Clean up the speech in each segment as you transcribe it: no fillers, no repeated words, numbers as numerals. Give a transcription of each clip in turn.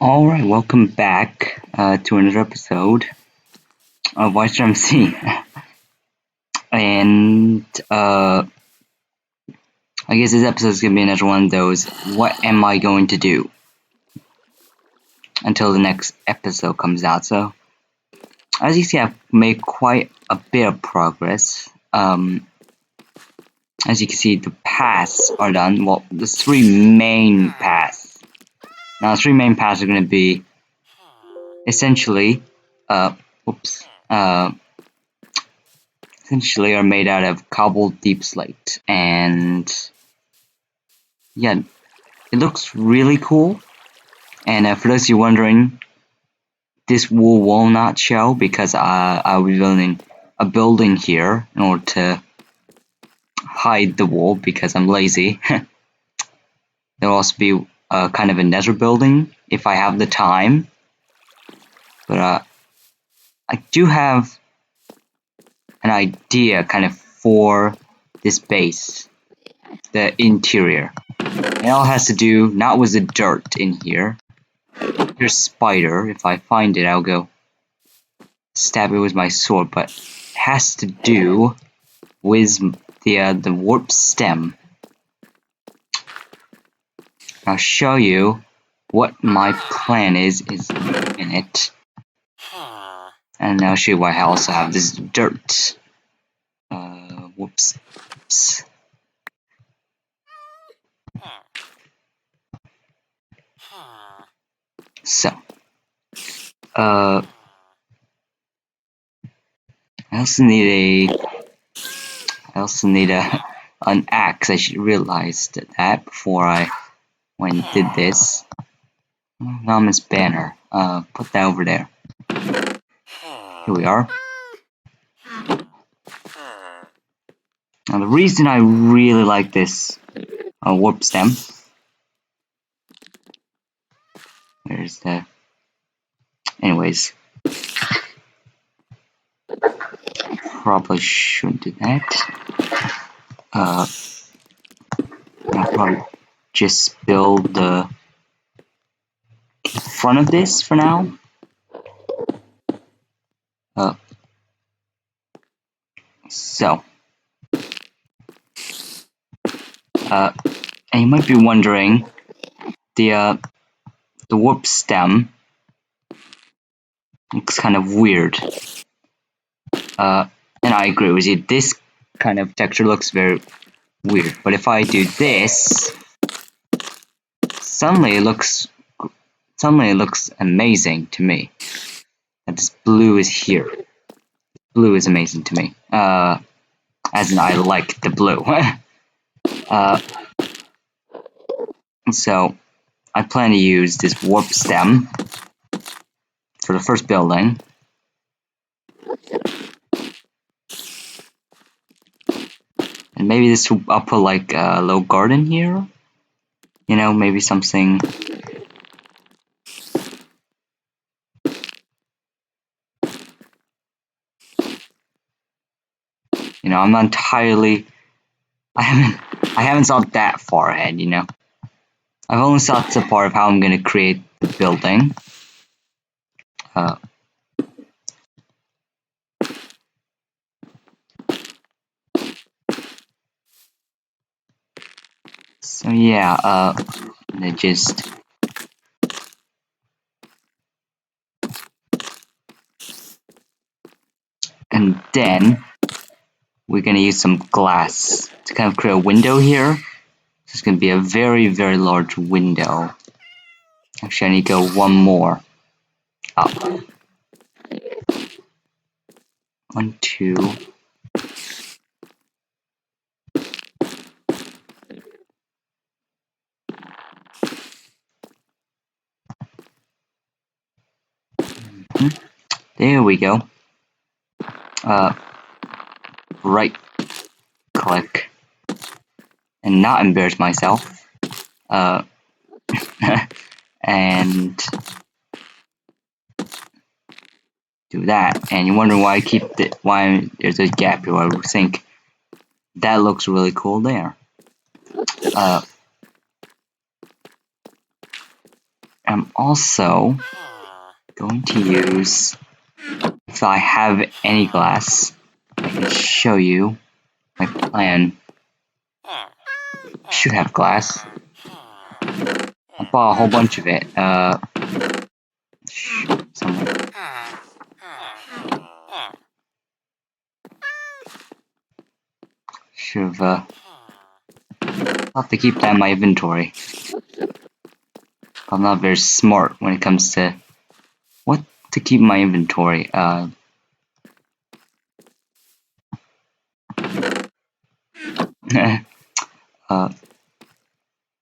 Alright, welcome back to another episode of Watch MC. and I guess this episode is going to be another one of those, what am I going to do? Until the next episode comes out. So, as you see, I've made quite a bit of progress. As you can see, the paths are done. Well, the three main paths. Now, the three main paths are going to be essentially, essentially are made out of cobbled deep slate, and yeah, it looks really cool. And for those of you wondering, this wall will not show because I'll be building a building here in order to hide the wall because I'm lazy. There'll also be kind of a nether building if I have the time, but I do have an idea kind of for this base, the interior. It all has to do not with the dirt in here. Here's spider. If I find it, I'll go stab it with my sword, but it has to do with the warp stem. I'll show you what my plan is in a minute. And I'll show you why I also have this dirt. Whoops. So, I also need an axe. I should realize that before I went and did this. Nama's banner. Put that over there. Here we are. Now the reason I really like this warp stem. There's the. Anyways, probably shouldn't do that. I'll probably just build the front of this for now. So, and you might be wondering, the warp stem looks kind of weird. And I agree with you. This kind of texture looks very weird. But if I do this, suddenly it looks amazing to me. And this blue is here. Blue is amazing to me. As in, I like the blue. So, I plan to use this warp stem for the first building. And maybe this I'll put like a little garden here. You know, maybe something. You know, I'm not entirely. I haven't thought that far ahead. You know, I've only thought the part of how I'm going to create the building. So yeah, they just. And then we're going to use some glass to kind of create a window here. This is going to be a very, very large window. Actually, I need to go one more up. 1, 2. There we go. Right click and not embarrass myself. And do that. And you're wondering why I keep why there's a gap here. I would think that looks really cool there. I'm also going to use, if I have any glass, I can show you my plan. I should have glass. I bought a whole bunch of it. Somewhere. Should have have to keep that in my inventory. I'm not very smart when it comes to what to keep in my inventory.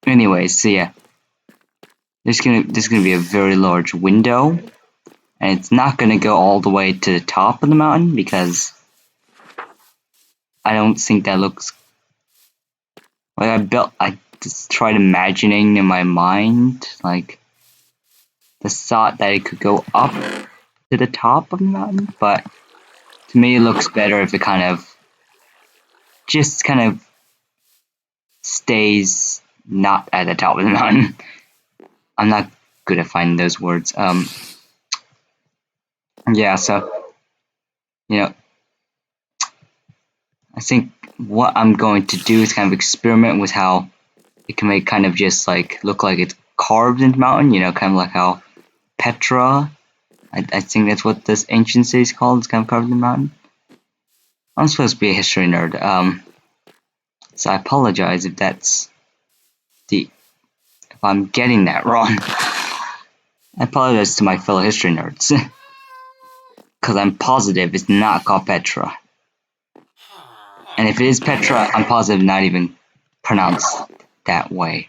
Anyways, so yeah, there's gonna be a very large window, and it's not gonna go all the way to the top of the mountain because I don't think that looks like I just tried imagining in my mind like the thought that it could go up to the top of the mountain, but to me it looks better if it just kind of stays not at the top of the mountain. I'm not good at finding those words. Yeah, so you know, I think what I'm going to do is kind of experiment with how it can make kind of just like look like it's carved into the mountain, you know, kind of like how Petra, I think that's what this ancient city is called, it's kind of carved in the mountain. I'm supposed to be a history nerd, so I apologize if if I'm getting that wrong. I apologize to my fellow history nerds, because I'm positive it's not called Petra. And if it is Petra, I'm positive not even pronounced that way.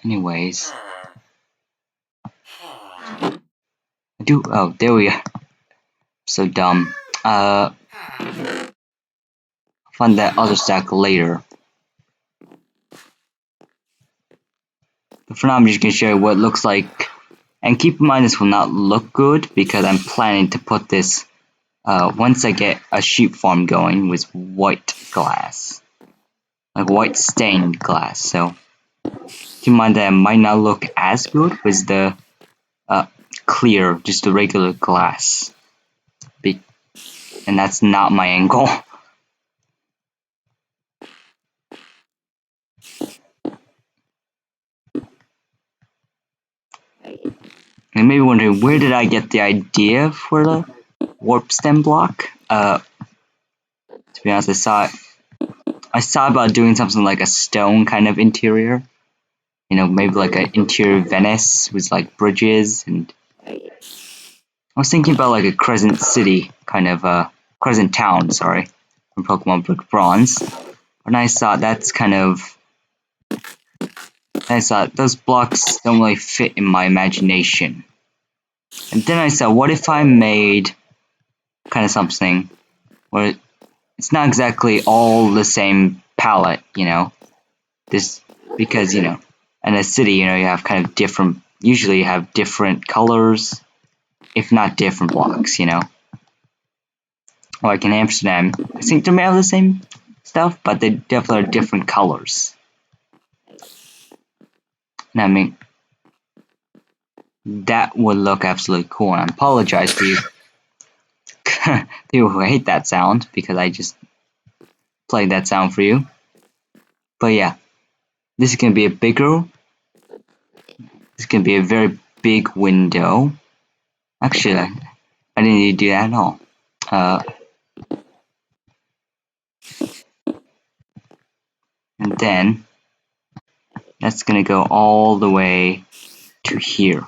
Anyways. Oh, there we are. So dumb. Find that other stack later. But for now, I'm just gonna show you what it looks like. And keep in mind, this will not look good because I'm planning to put this once I get a sheep farm going with white glass, like white stained glass. So keep in mind that it might not look as good with the clear, just the regular glass. And that's not my angle. You may be wondering, where did I get the idea for the warp stem block? To be honest, I saw about doing something like a stone kind of interior. You know, maybe like an interior Venice with like bridges, and I was thinking about like a crescent city, kind of crescent town, sorry, from Pokemon Brick Bronze. And I thought those blocks don't really fit in my imagination. And then I thought, what if I made kind of something where it's not exactly all the same palette, you know? Because, you know, in a city, you know, you have kind of usually you have different colors, if not different blocks, you know? Like in Amsterdam, I think they may have the same stuff, but they definitely are different colors. And I mean, that would look absolutely cool, and I apologize to you people who hate that sound, because I just played that sound for you. But yeah, this is going to be a very big window. Actually, I didn't need to do that at all. And then that's going to go all the way to here.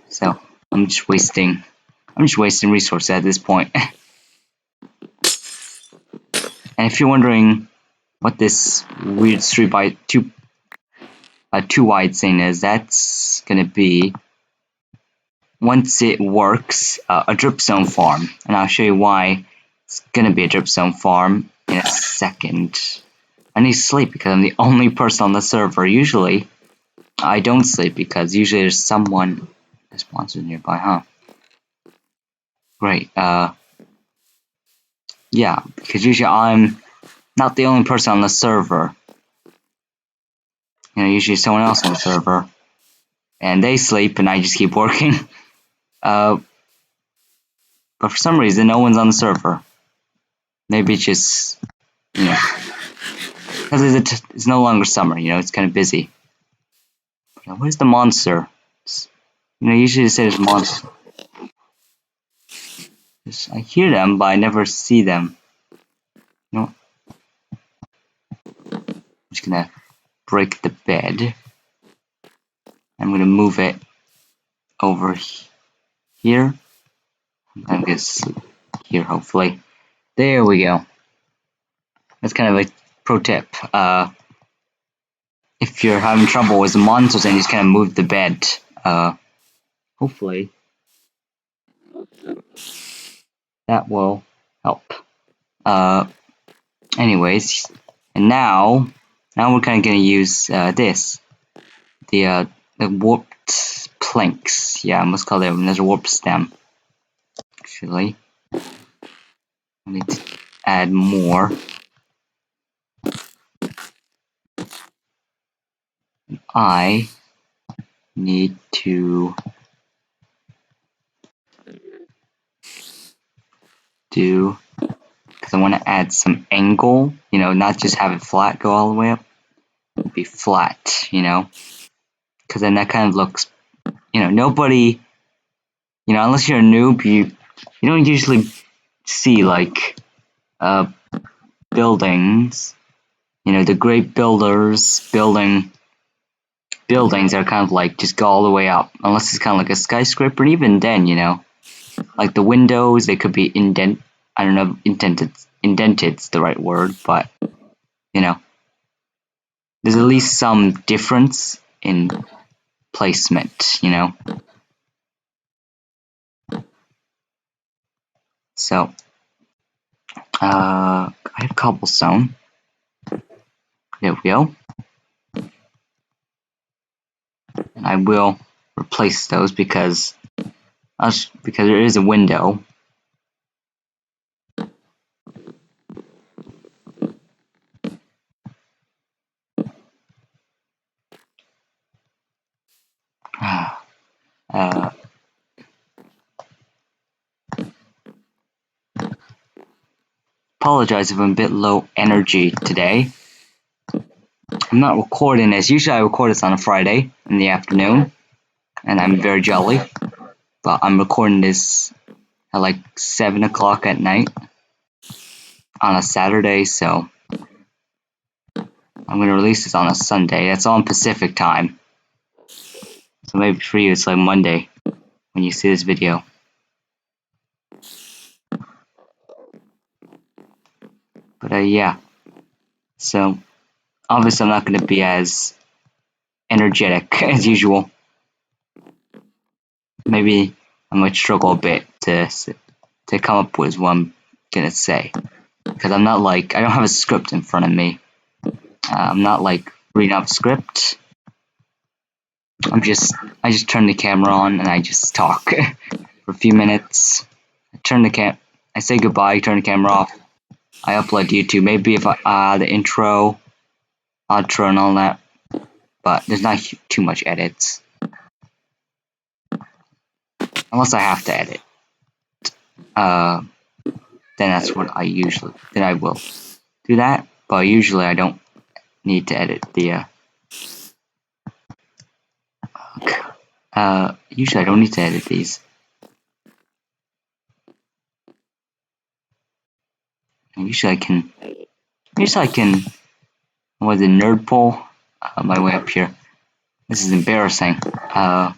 So I'm just wasting resources at this point. And if you're wondering what this weird 3x2 2 wide thing is, that's gonna be, once it works, a dripstone farm, and I'll show you why it's gonna be a dripstone farm in a second. I need to sleep because I'm the only person on the server. Usually I don't sleep because usually there's someone sponsored nearby, huh? Great. Yeah, because usually I'm not the only person on the server. Usually someone else on the server, and they sleep, and I just keep working. But for some reason, no one's on the server. Maybe it's just, because it's no longer summer. It's kind of busy. But where's the monster? Usually they say there's a monster. I hear them, but I never see them. I'm just gonna break the bed. I'm gonna move it over here. I'm gonna sleep here, hopefully. There we go. That's kind of a pro tip. If you're having trouble with the monsters, then you just kind of move the bed. Hopefully that will help. Anyways, and now we're kind of gonna use this, the warped planks. Yeah, I must call it another warp stem. Actually, I need to add more. I need to do, because I want to add some angle, not just have it flat go all the way up. Be flat, because then that kind of looks, nobody, unless you're a noob, you don't usually see like buildings, the great builders building buildings are kind of like just go all the way up, unless it's kind of like a skyscraper. Even then, like the windows, they could be I don't know, indented's the right word, but there's at least some difference in placement, So, I have cobblestone. There we go. And I will replace those because there is a window. Apologize if I'm a bit low energy today. I'm not recording as usually I record this on a Friday in the afternoon, and I'm very jolly. But I'm recording this at like 7 o'clock at night on a Saturday, so I'm gonna release this on a Sunday. That's on Pacific time. So maybe for you it's like Monday when you see this video. But yeah. So obviously I'm not gonna be as energetic as usual. Maybe I might struggle a bit to come up with what I'm gonna say, because I don't have a script in front of me. I'm not like reading off a script. I just turn the camera on and I just talk for a few minutes. I say goodbye, turn the camera off. I upload to YouTube. Maybe if the intro, outro, and all that, but there's not too much edits, unless I have to edit. Then that's what I will do that. But usually I don't need to edit the. Usually I don't need to edit these. Usually I can. What is it, nerd pole? My way up here. This is embarrassing. I'm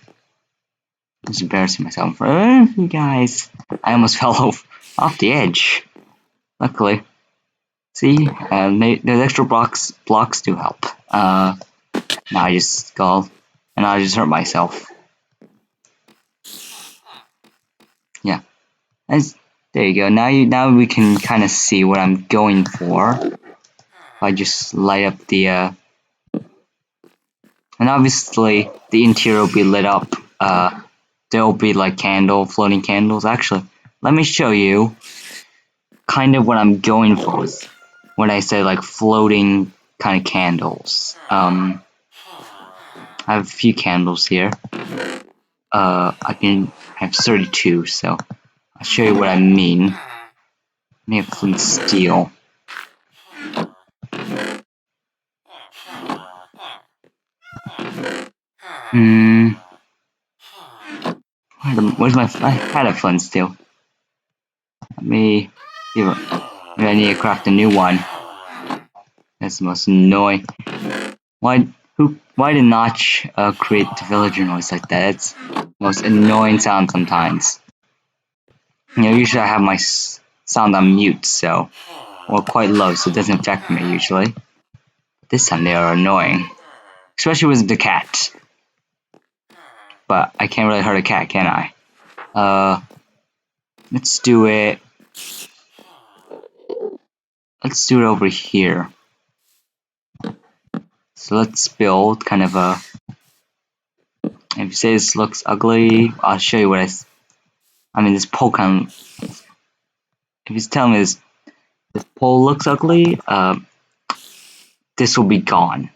just embarrassing myself in front of you guys. I almost fell off the edge. Luckily. See, those extra blocks do help. Now I just skull, and I just hurt myself. Yeah, there you go. Now we can kind of see what I'm going for. If I just light up the, and obviously the interior will be lit up. There will be like floating candles. Actually, let me show you kind of what I'm going for when I say like floating kind of candles. I have a few candles here. I can have 32, so I'll show you what I mean. I have flint steel. Where's my? I had a flint steel. Let me see. Maybe I need to craft a new one. That's the most annoying. Why did Notch create the villager noise like that? It's the most annoying sound sometimes. Usually I have my sound on mute, so, or quite low, so it doesn't affect me usually. This time they are annoying. Especially with the cat. But I can't really hurt a cat, can I? Let's do it. Let's do it over here. So let's build kind of a. If you say this looks ugly, I'll show you what I mean, this pole kind of. If you tell me this pole looks ugly, this will be gone.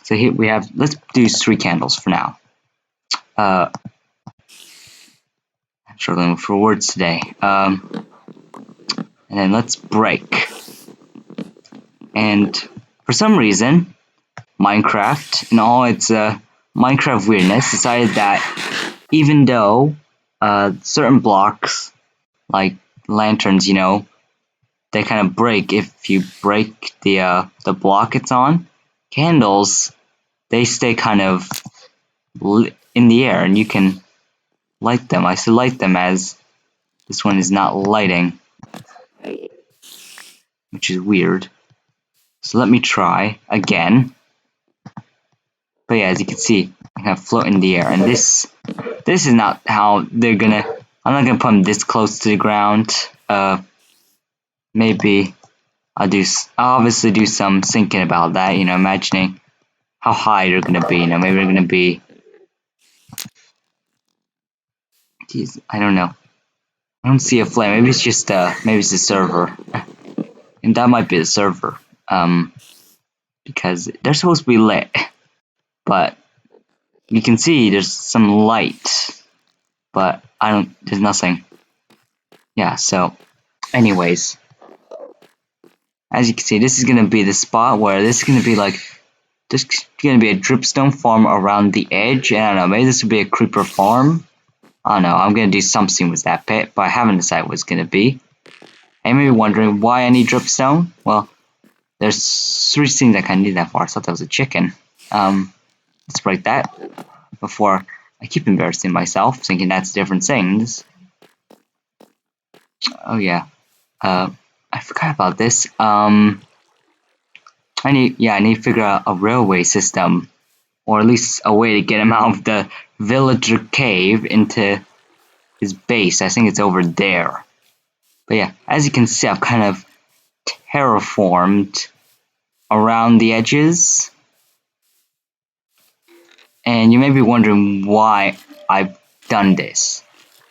So here we have. Let's do 3 candles for now. I'm struggling for words today. And then let's break. And for some reason, Minecraft, in all its Minecraft weirdness, decided that even though certain blocks, like lanterns, they kind of break if you break the block it's on, candles, they stay kind of in the air and you can light them. I still light them as this one is not lighting, which is weird. So let me try again. But yeah, as you can see, I kind of float in the air, and this is not how they're gonna. I'm not gonna put them this close to the ground. Maybe I'll obviously do some thinking about that. Imagining how high they're gonna be. Maybe they're gonna be. Jeez, I don't know. I don't see a flame. Maybe it's just maybe it's the server, and that might be the server. Because they're supposed to be lit, but you can see there's some light, but there's nothing. Yeah, so anyways, as you can see, this is going to be the spot where this is going to be like, there's going to be a dripstone farm around the edge, and I don't know, maybe this would be a creeper farm. I don't know, I'm going to do something with that pit, but I haven't decided what it's going to be. And you may be wondering why I need dripstone. Well, there's 3 things I kind of need that for. I thought that was a chicken. Let's break that before I keep embarrassing myself, thinking that's different things. Oh yeah, I forgot about this. I need to figure out a railway system, or at least a way to get him out of the villager cave into his base. I think it's over there. But yeah, as you can see, I've kind of terraformed around the edges. And you may be wondering why I've done this.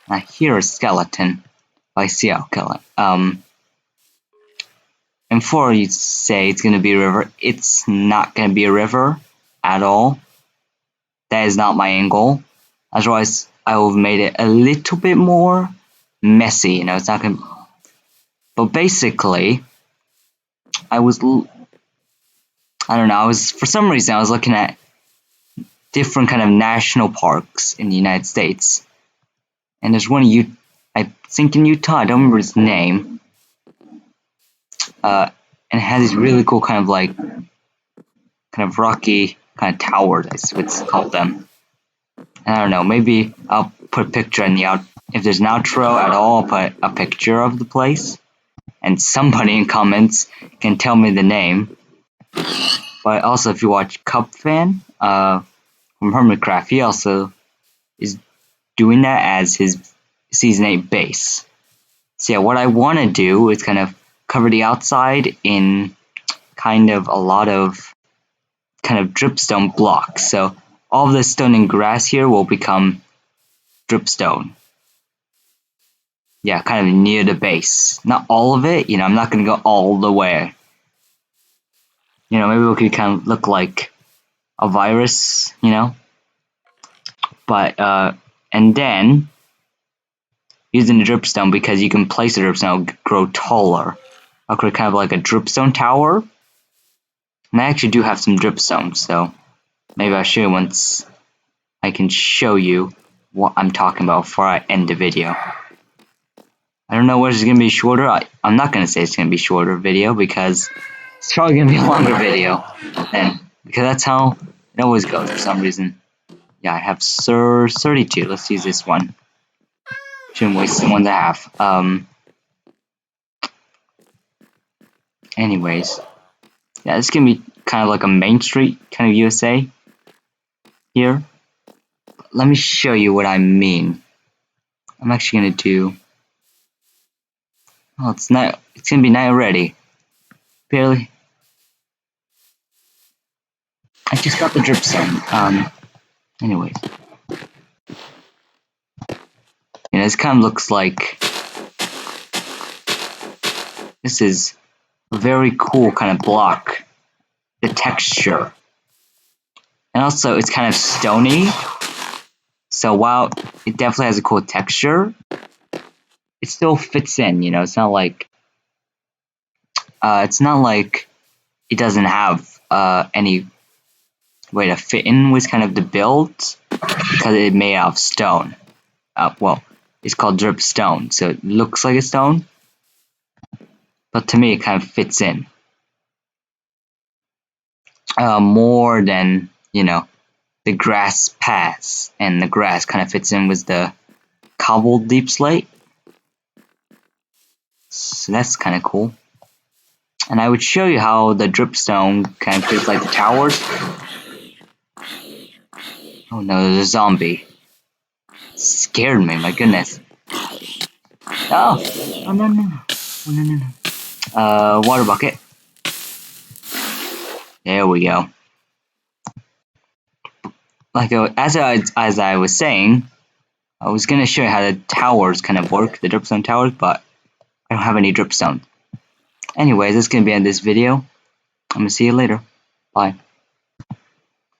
I hear a skeleton. I see I'll kill it. And before you say it's gonna be a river, it's not gonna be a river at all. That is not my angle. Otherwise, I would have made it a little bit more messy. It's not gonna. But basically, I don't know. For some reason I was looking at different kind of national parks in the United States, and there's one I think in Utah. I don't remember its name. And it has these really cool kind of rocky kind of towers. That's what it's called them. And I don't know. Maybe I'll put a picture in the if there's an outro at all. I'll put a picture of the place, and somebody in comments can tell me the name. But also, if you watch Cup Fan from Hermitcraft, he also is doing that as his Season 8 base. So yeah, what I want to do is kind of cover the outside in kind of a lot of kind of dripstone blocks. So all of the stone and grass here will become dripstone. Yeah, kind of near the base. Not all of it, I'm not going to go all the way. Maybe we could kind of look like a virus, you know. But and then using the dripstone, because you can place the dripstone, it'll grow taller. I'll create kind of like a dripstone tower. And I actually do have some dripstone, so maybe I'll show you once I can show you what I'm talking about before I end the video. I don't know whether it's gonna be shorter. I'm not gonna say it's gonna be shorter video because it's probably gonna be a longer video. And because that's how it always goes for some reason. Yeah, I have Sir 32. Let's use this one. Shouldn't waste 1.5. Anyways. Yeah, this is gonna be kind of like a Main Street kind of USA here. Let me show you what I mean. I'm actually gonna do. Oh, it's not. It's gonna be night already. Barely. I just got the dripstone. Anyways, this kind of looks like. This is a very cool kind of block. The texture, and also it's kind of stony. So while it definitely has a cool texture, it still fits in. It's not like. It's not like it doesn't have any way to fit in with kind of the build because it's made out of stone. Well, it's called dripstone, so it looks like a stone, but to me it kind of fits in more than the grass paths, and the grass kind of fits in with the cobbled deep slate. So that's kind of cool. And I would show you how the dripstone kind of fits like the towers. Oh no, there's a zombie. It scared me, my goodness. Oh, oh no, no, no. Oh, no, no, no. Water bucket. There we go. Like as I was saying, I was gonna show you how the towers kind of work, the dripstone towers, but I don't have any dripstone. Anyways, that's gonna be the end of this video. I'm gonna see you later. Bye.